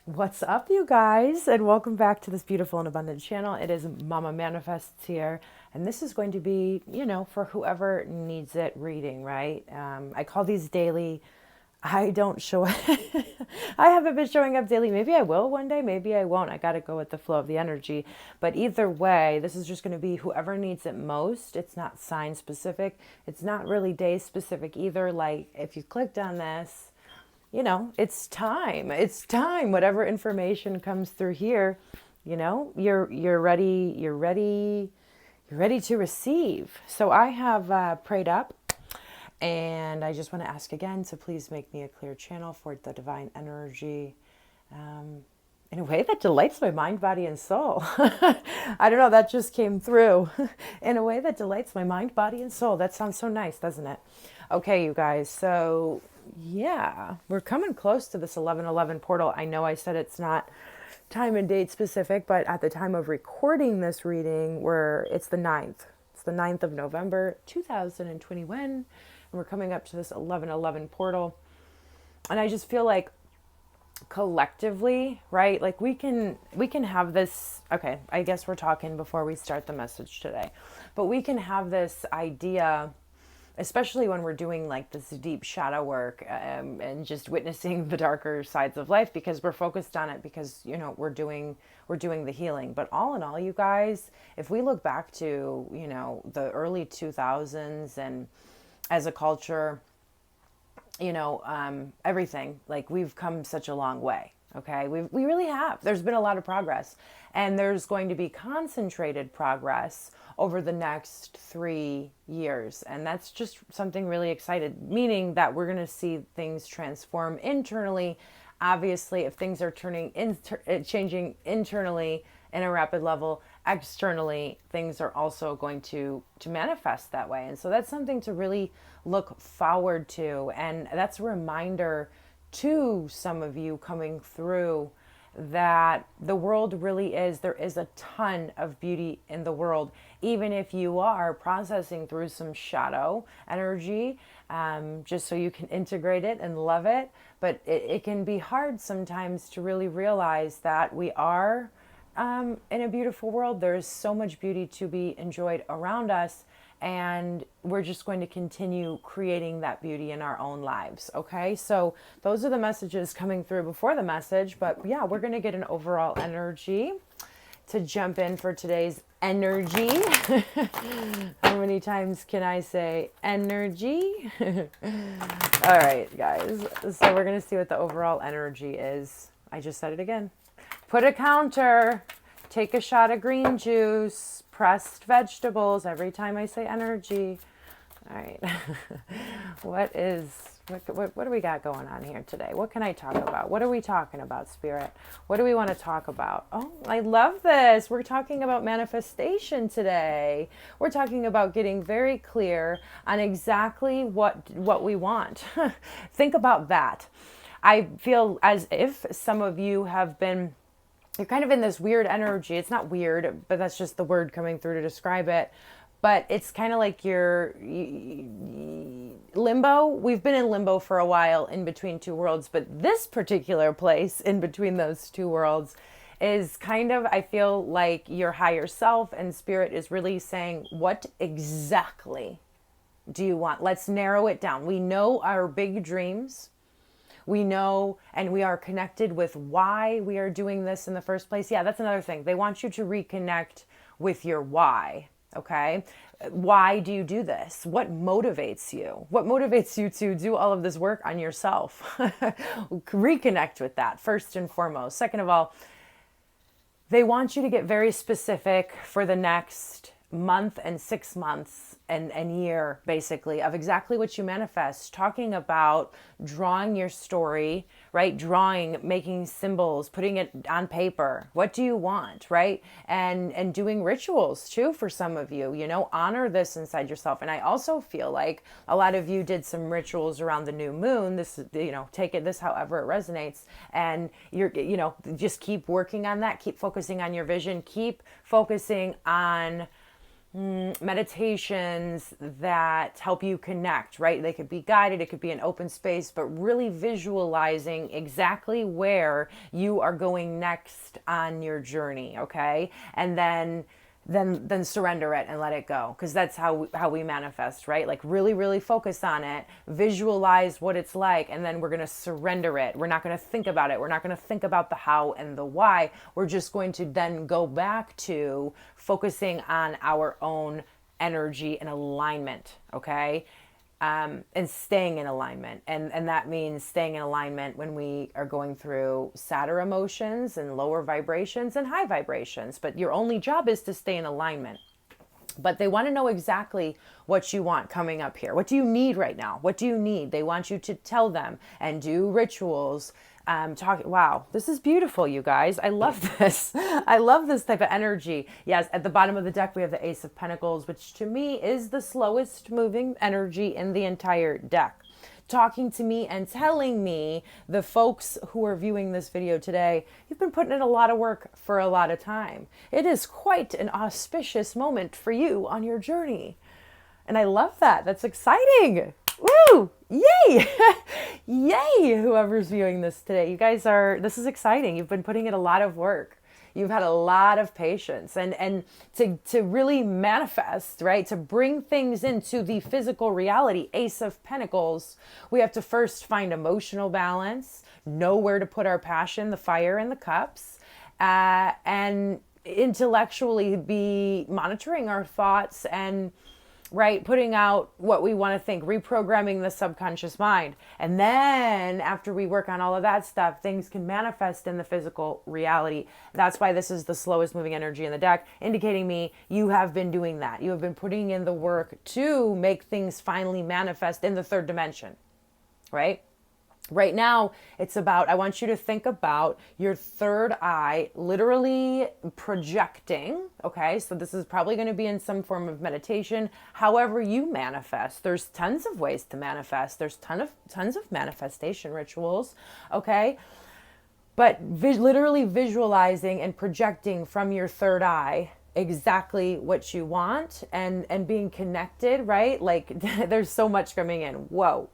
What's up, you guys, and welcome back to this beautiful and abundant channel. It is Mama Manifests here, and this is going to be, for whoever needs it reading, right? I call these daily. I don't show I haven't been showing up daily. Maybe I will one day, maybe I won't. I got to go with the flow of the energy. But either way, this is just going to be whoever needs it most. It's not sign specific. It's not really day specific either. Like if you clicked on this, it's time. It's time. Whatever information comes through here, you're ready. You're ready to receive. So I have prayed up, and I just want to ask again to please make me a clear channel for the divine energy, in a way that delights my mind, body, and soul. I don't know. That just came through. In a way that delights my mind, body, and soul. That sounds so nice, doesn't it? Okay, you guys. So yeah, we're coming close to this 1111 portal. I know I said it's not time and date specific, but at the time of recording this reading, it's the 9th. It's the 9th of November, 2021, and we're coming up to this 1111 portal. And I just feel like collectively, right? Like we can have this, okay, I guess we're talking before we start the message today. But we can have this idea, especially when we're doing like this deep shadow work, and just witnessing the darker sides of life, because we're focused on it, because we're doing the healing. But all in all, you guys, if we look back to the early 2000s, and as a culture, everything, like we've come such a long way. Okay, we really have. There's been a lot of progress, and there's going to be concentrated progress over the next 3 years. And that's just something really excited, meaning that we're going to see things transform internally. Obviously, if things are changing internally in a rapid level, externally, things are also going to manifest that way. And so that's something to really look forward to. And that's a reminder to some of you coming through that the world really is, there is a ton of beauty in the world, even if you are processing through some shadow energy, just so you can integrate it and love it. But it can be hard sometimes to really realize that we are in a beautiful world. There's so much beauty to be enjoyed around us, and we're just going to continue creating that beauty in our own lives. Okay, so those are the messages coming through before the message. But yeah, we're going to get an overall energy to jump in for today's energy. How many times can I say energy? All right, guys, so we're going to see what the overall energy is. I just said it again. Put a counter, take a shot of green juice, pressed vegetables every time I say energy. All right. What do we got going on here today? What can I talk about? What are we talking about, Spirit? What do we want to talk about? Oh, I love this. We're talking about manifestation today. We're talking about getting very clear on exactly what we want. Think about that. I feel as if some of you have been, you're kind of in this weird energy. It's not weird, but that's just the word coming through to describe it. But it's kind of like you're limbo. We've been in limbo for a while, in between two worlds. But this particular place in between those two worlds is kind of, I feel like your higher self and spirit is really saying, what exactly do you want? Let's narrow it down. We know our big dreams. We know, and we are connected with why we are doing this in the first place. Yeah, that's another thing. They want you to reconnect with your why, okay? Why do you do this? What motivates you? What motivates you to do all of this work on yourself? Reconnect with that, first and foremost. Second of all, they want you to get very specific for the next month and 6 months and year, basically, of exactly what you manifest. Talking about drawing your story, right? Drawing, making symbols, putting it on paper. What do you want, right? And doing rituals too for some of you, honor this inside yourself. And I also feel like a lot of you did some rituals around the new moon. This, take it this however it resonates. And you're, just keep working on that. Keep focusing on your vision. Keep focusing on meditations that help you connect, right? They could be guided, it could be an open space, but really visualizing exactly where you are going next on your journey, okay? And then surrender it and let it go, because that's how we manifest, right? Like really focus on it, visualize what it's like, and then we're going to surrender it. We're not going to think about it. We're not going to think about the how and the why. We're just going to then go back to focusing on our own energy and alignment, okay? And staying in alignment. And that means staying in alignment when we are going through sadder emotions and lower vibrations and high vibrations. But your only job is to stay in alignment. But they want to know exactly what you want coming up here. What do you need right now? What do you need? They want you to tell them and do rituals. Wow, this is beautiful, you guys. I love this. I love this type of energy. Yes, at the bottom of the deck, we have the Ace of Pentacles, which to me is the slowest moving energy in the entire deck. Talking to me and telling me, the folks who are viewing this video today, you've been putting in a lot of work for a lot of time. It is quite an auspicious moment for you on your journey. And I love that. That's exciting. Woo! Yay! Yay! Whoever's viewing this today. You guys this is exciting. You've been putting in a lot of work. You've had a lot of patience and to really manifest, right? To bring things into the physical reality, Ace of Pentacles, we have to first find emotional balance, know where to put our passion, the fire and the cups, and intellectually be monitoring our thoughts and right, putting out what we want to think, reprogramming the subconscious mind. And then after we work on all of that stuff, things can manifest in the physical reality. That's why this is the slowest moving energy in the deck, indicating me you have been doing that. You have been putting in the work to make things finally manifest in the third dimension, right? Right now, it's about, I want you to think about your third eye literally projecting, okay? So this is probably going to be in some form of meditation. However you manifest, there's tons of ways to manifest. There's tons of manifestation rituals, okay? But literally visualizing and projecting from your third eye exactly what you want and being connected, right? Like there's so much coming in. Whoa,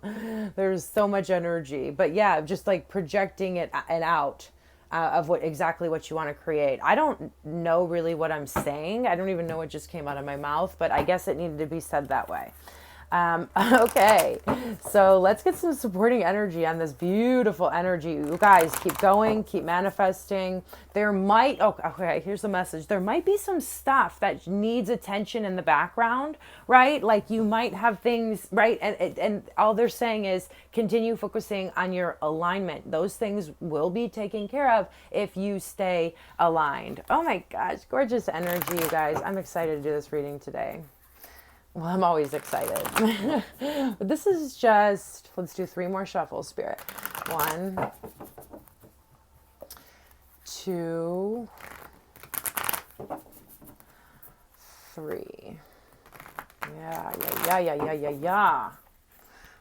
there's so much energy. But yeah, just like projecting it and out of exactly what you want to create. I don't know really what I'm saying. I don't even know what just came out of my mouth, but I guess it needed to be said that way. Okay, so let's get some supporting energy on this beautiful energy. You guys keep going, keep manifesting. Okay, here's the message. There might be some stuff that needs attention in the background, right? Like you might have things, right? And all they're saying is continue focusing on your alignment. Those things will be taken care of if you stay aligned. Oh my gosh, gorgeous energy, you guys. I'm excited to do this reading today. Well, I'm always excited. But this is just, let's do 3 more shuffles, Spirit. 1, 2, 3. Yeah.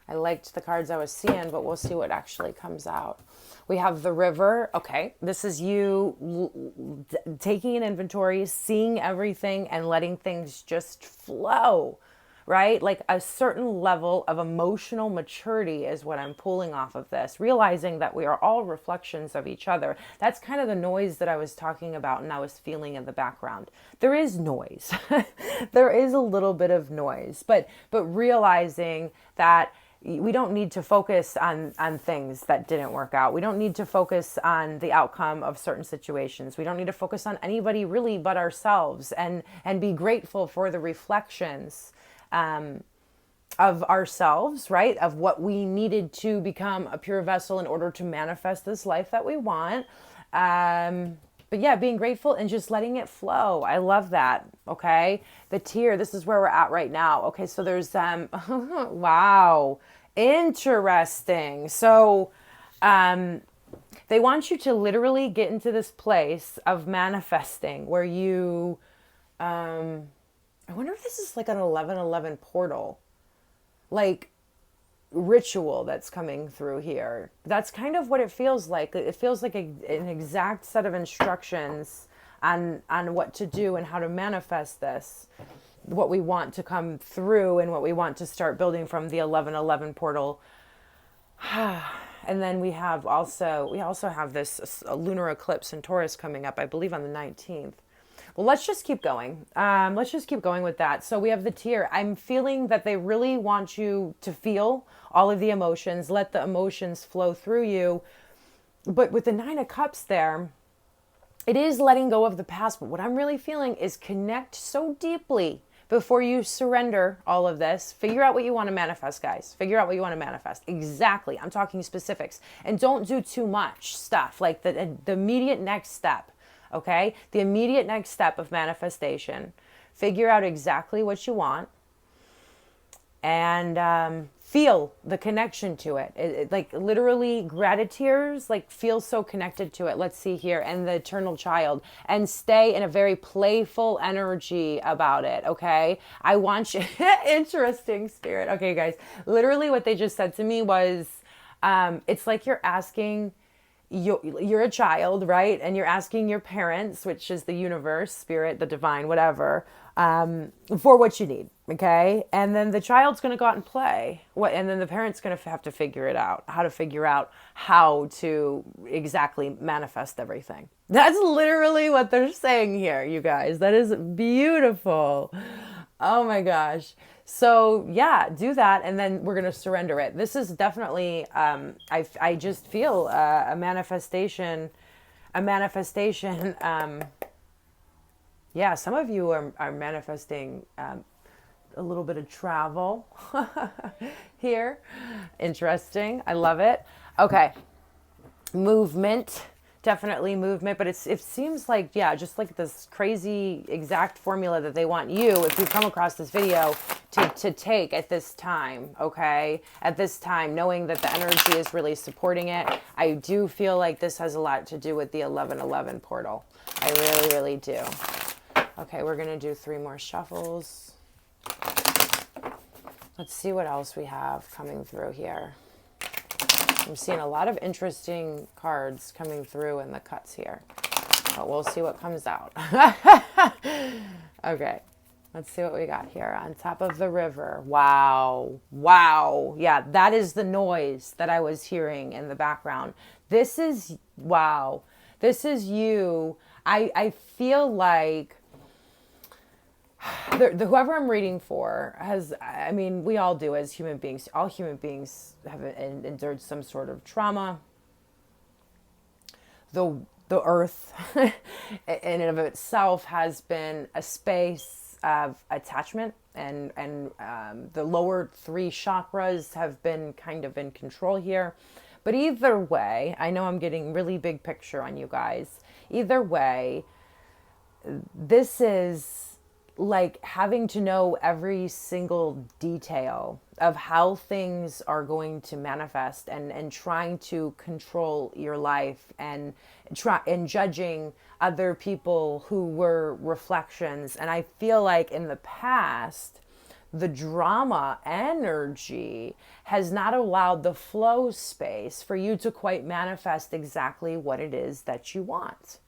I liked the cards I was seeing, but we'll see what actually comes out. We have the River. Okay, this is you taking an inventory, seeing everything and letting things just flow, right? Like a certain level of emotional maturity is what I'm pulling off of this, realizing that we are all reflections of each other. That's kind of the noise that I was talking about and I was feeling in the background. There is noise. There is a little bit of noise, but realizing that we don't need to focus on things that didn't work out. We don't need to focus on the outcome of certain situations. We don't need to focus on anybody really but ourselves and be grateful for the reflections of ourselves, right? Of what we needed to become a pure vessel in order to manifest this life that we want. But yeah, being grateful and just letting it flow. I love that. Okay. The tear, this is where we're at right now. Okay. So there's, wow. Interesting. So, they want you to literally get into this place of manifesting where you, I wonder if this is like an 1111 portal, like ritual that's coming through here. That's kind of what it feels like. It feels like an exact set of instructions on what to do and how to manifest this. what we want to come through and what we want to start building from the 1111 portal. And then we also have this a lunar eclipse in Taurus coming up, I believe on the 19th. Well, let's just keep going. Let's just keep going with that. So we have the tier. I'm feeling that they really want you to feel all of the emotions, let the emotions flow through you. But with the 9 of Cups there, it is letting go of the past. But what I'm really feeling is connect so deeply before you surrender all of this. Figure out what you want to manifest, guys. Figure out what you want to manifest. Exactly. I'm talking specifics. And don't do too much stuff, like the immediate next step. Okay? The immediate next step of manifestation. Figure out exactly what you want and feel the connection to it. Like literally gratitude, like feel so connected to it. Let's see here. And the eternal child. And stay in a very playful energy about it. Okay? I want you... Interesting, Spirit. Okay, guys. Literally what they just said to me was, it's like you're asking... You're a child, right? And you're asking your parents, which is the universe, spirit, the divine, whatever, for what you need, okay? And then the child's going to go out and play. And then the parent's going to have to figure it out, how to figure out how to exactly manifest everything. That's literally what they're saying here, you guys. That is beautiful. Oh my gosh. So yeah, do that, and then we're gonna surrender it. This is definitely, I just feel a manifestation. Yeah, some of you are manifesting a little bit of travel here. Interesting. I love it. Okay, movement. Definitely movement, but it seems like, yeah, just like this crazy exact formula that they want you, if you come across this video, to take at this time, okay? At this time, knowing that the energy is really supporting it. I do feel like this has a lot to do with the 1111 portal. I really, really do. Okay, we're going to do 3 more shuffles. Let's see what else we have coming through here. I'm seeing a lot of interesting cards coming through in the cuts here. But we'll see what comes out. Okay. Let's see what we got here. On top of the river. Wow. Wow. Yeah, that is the noise that I was hearing in the background. This is, wow. This is you. I feel like whoever I'm reading for has, I mean, we all do as human beings. All human beings have endured some sort of trauma. The earth in and of itself has been a space of attachment, and the lower 3 chakras have been kind of in control here. But either way, I know I'm getting really big picture on you guys. Either way, this is like having to know every single detail of how things are going to manifest, and trying to control your life, and judging other people who were reflections. And I feel like in the past, the drama energy has not allowed the flow space for you to quite manifest exactly what it is that you want.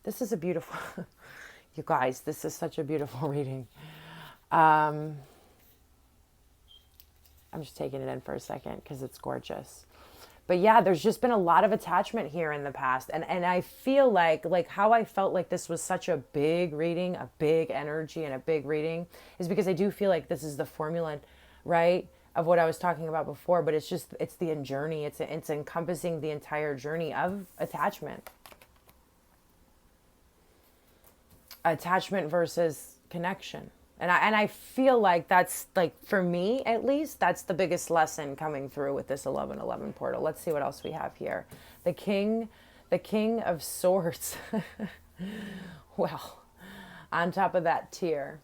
This is a beautiful... You guys, this is such a beautiful reading. I'm just taking it in for a second because it's gorgeous. But yeah, there's just been a lot of attachment here in the past. And I feel like how I felt like this was such a big reading, a big energy and a big reading, is because I do feel like this is the formula, right, of what I was talking about before. But it's the journey. It's encompassing the entire journey of attachment. Attachment versus connection. And I feel like that's, like, for me at least, that's the biggest lesson coming through with this 1111 portal. Let's see what else we have here. The King of Swords. Well, on top of that tier.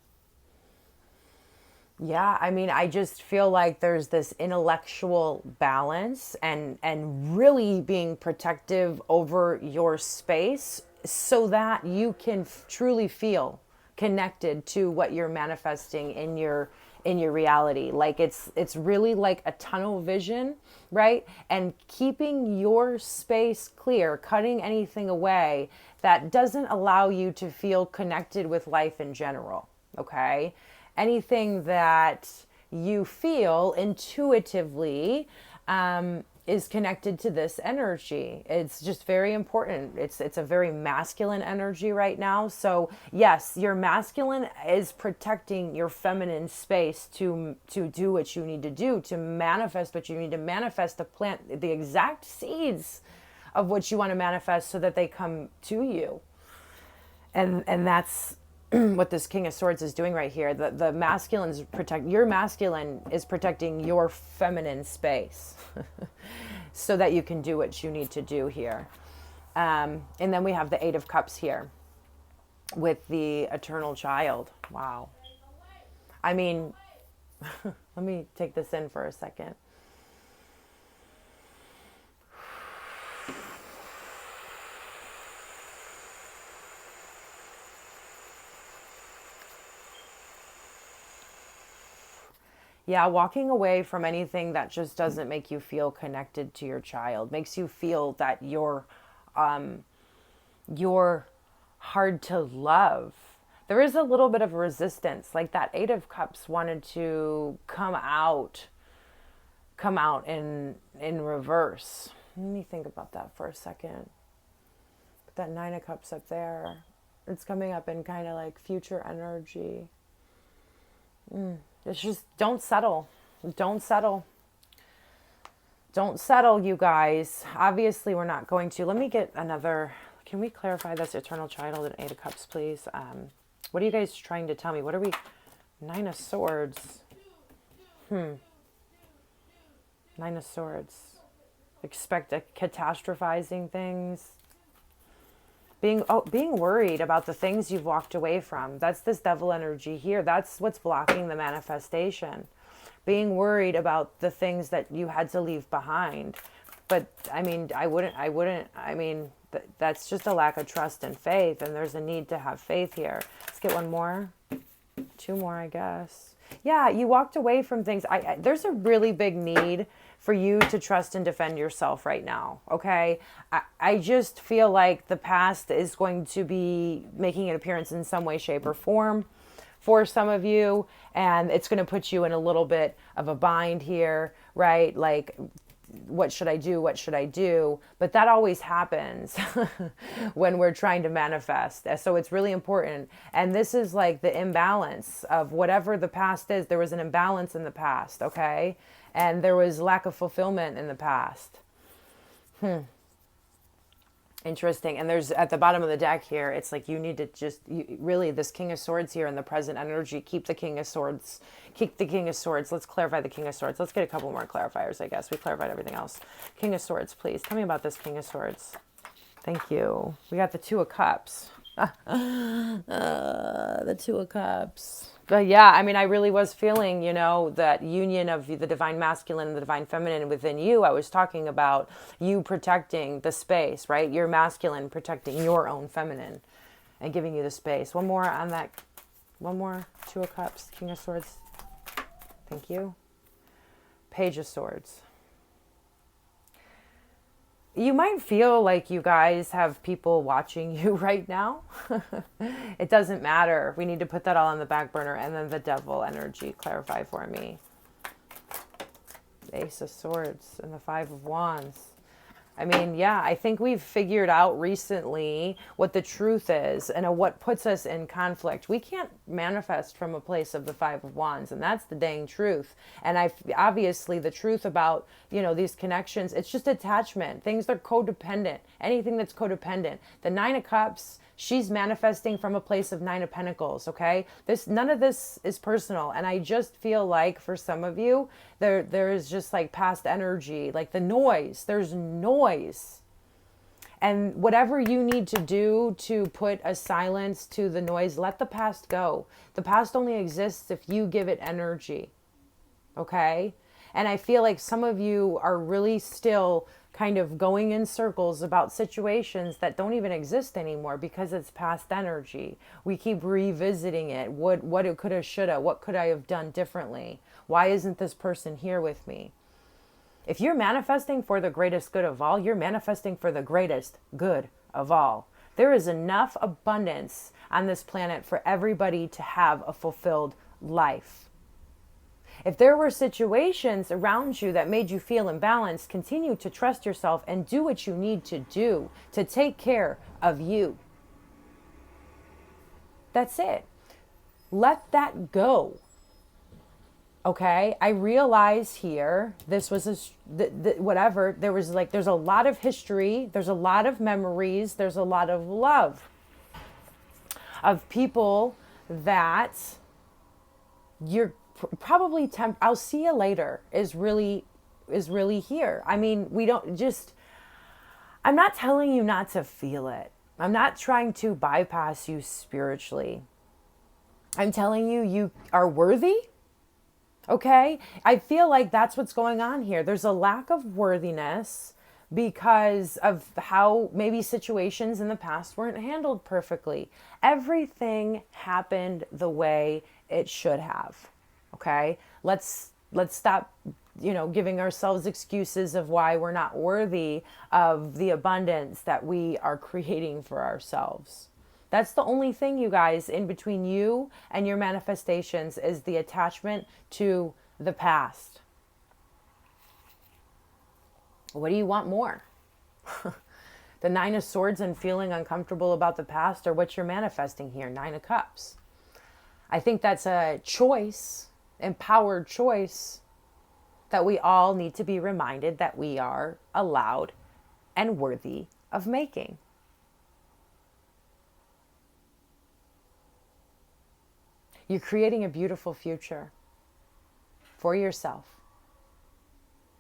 Yeah, I mean, I just feel like there's this intellectual balance and really being protective over your space, so that you can truly feel connected to what you're manifesting in your reality. Like it's really like a tunnel vision, right? And keeping your space clear, cutting anything away that doesn't allow you to feel connected with life in general. Okay. anything that you feel intuitively is connected to this energy. It's just very important. It's a very masculine energy right now. So yes, your masculine is protecting your feminine space to do what you need to do, to manifest what you need to manifest, to plant the exact seeds of what you want to manifest so that they come to you. And that's what this King of Swords is doing right here. The masculine's your masculine is protecting your feminine space so that you can do what you need to do here. And then we have the Eight of Cups here with the eternal child. Wow. I mean, let me take this in for a second. Yeah, walking away from anything that just doesn't make you feel connected to your child, makes you feel that you're hard to love. There is a little bit of resistance, like that Eight of Cups wanted to come out in reverse. Let me think about that for a second. Put that Nine of Cups up there. It's coming up in kind of like future energy. It's just don't settle. Don't settle. Don't settle, you guys. Obviously, we're not going to. Let me get another. Can we clarify this eternal child and Eight of Cups, please? What are you guys trying to tell me? What are we? Nine of Swords. Nine of Swords. Expect a catastrophizing things. Being worried about the things you've walked away from. That's this devil energy here. That's what's blocking the manifestation. Being worried about the things that you had to leave behind. But I mean, that's just a lack of trust and faith. And there's a need to have faith here. Let's get one more. Two more, I guess. Yeah, you walked away from things. There's a really big need for you to trust and defend yourself right now, okay? I just feel like the past is going to be making an appearance in some way, shape, or form for some of you, and it's going to put you in a little bit of a bind here, right? Like, what should I do? What should I do? But that always happens when we're trying to manifest. So it's really important. And this is like the imbalance of whatever the past is. There was an imbalance in the past, okay? And there was lack of fulfillment in the past. Interesting. And there's at the bottom of the deck here, it's like you need to really, this King of Swords here in the present energy, keep the King of Swords. Keep the King of Swords. Let's clarify the King of Swords. Let's get a couple more clarifiers, I guess. We clarified everything else. King of Swords, please. Tell me about this King of Swords. Thank you. We got the Two of Cups. The Two of Cups. But yeah, I mean, I really was feeling, that union of the divine masculine and the divine feminine within you. I was talking about you protecting the space, right? Your masculine protecting your own feminine and giving you the space. One more on that. One more. Two of Cups, King of Swords. Thank you. Page of Swords. You might feel like you guys have people watching you right now. It doesn't matter. We need to put that all on the back burner. And then the devil energy, clarify for me. Ace of Swords and the Five of Wands. I mean, yeah, I think we've figured out recently what the truth is and what puts us in conflict. We can't manifest from a place of the Five of Wands, and that's the dang truth. And obviously the truth about, these connections, it's just attachment. Things that are codependent. Anything that's codependent. The Nine of Cups, she's manifesting from a place of Nine of Pentacles, okay? None of this is personal. And I just feel like for some of you, there is just like past energy, like the noise. There's noise. And whatever you need to do to put a silence to the noise, let the past go. The past only exists if you give it energy, okay? And I feel like some of you are really still kind of going in circles about situations that don't even exist anymore because it's past energy. We keep revisiting it. What it coulda, shoulda, what could I have done differently? Why isn't this person here with me? If you're manifesting for the greatest good of all, you're manifesting for the greatest good of all. There is enough abundance on this planet for everybody to have a fulfilled life. If there were situations around you that made you feel imbalanced, continue to trust yourself and do what you need to do to take care of you. That's it. Let that go. Okay, I realize here, this was whatever, there's a lot of history, there's a lot of memories, there's a lot of love of people that you're probably, I'll see you later is really here. I mean, I'm not telling you not to feel it. I'm not trying to bypass you spiritually. I'm telling you, you are worthy. Okay? I feel like that's what's going on here. There's a lack of worthiness because of how maybe situations in the past weren't handled perfectly. Everything happened the way it should have. Okay? Let's stop, giving ourselves excuses of why we're not worthy of the abundance that we are creating for ourselves. That's the only thing, you guys, in between you and your manifestations is the attachment to the past. What do you want more? The Nine of Swords and feeling uncomfortable about the past, or what you're manifesting here, Nine of Cups. I think that's a choice, empowered choice, that we all need to be reminded that we are allowed and worthy of making. You're creating a beautiful future for yourself.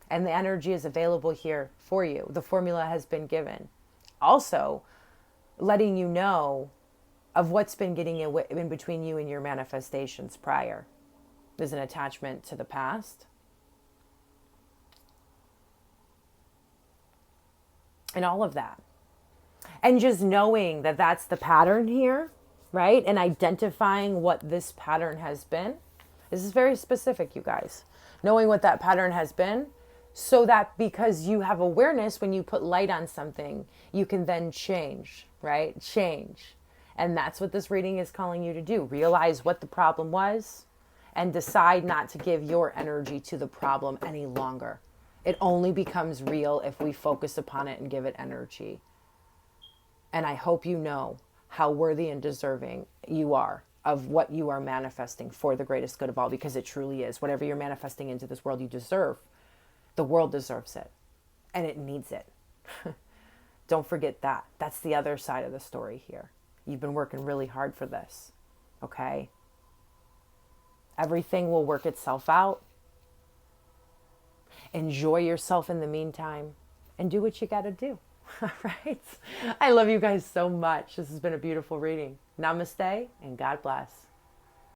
And the energy is available here for you. The formula has been given. Also, letting you know of what's been getting in between you and your manifestations prior. There's an attachment to the past. And all of that. And just knowing that that's the pattern here, right? And identifying what this pattern has been. This is very specific, you guys. Knowing what that pattern has been, so that because you have awareness, when you put light on something, you can then change, right? Change. And that's what this reading is calling you to do. Realize what the problem was and decide not to give your energy to the problem any longer. It only becomes real if we focus upon it and give it energy. And I hope you know how worthy and deserving you are of what you are manifesting for the greatest good of all, because it truly is. Whatever you're manifesting into this world, you deserve. The world deserves it, and it needs it. Don't forget that. That's the other side of the story here. You've been working really hard for this, okay? Everything will work itself out. Enjoy yourself in the meantime, and do what you got to do. All right. I love you guys so much. This has been a beautiful reading. Namaste and God bless.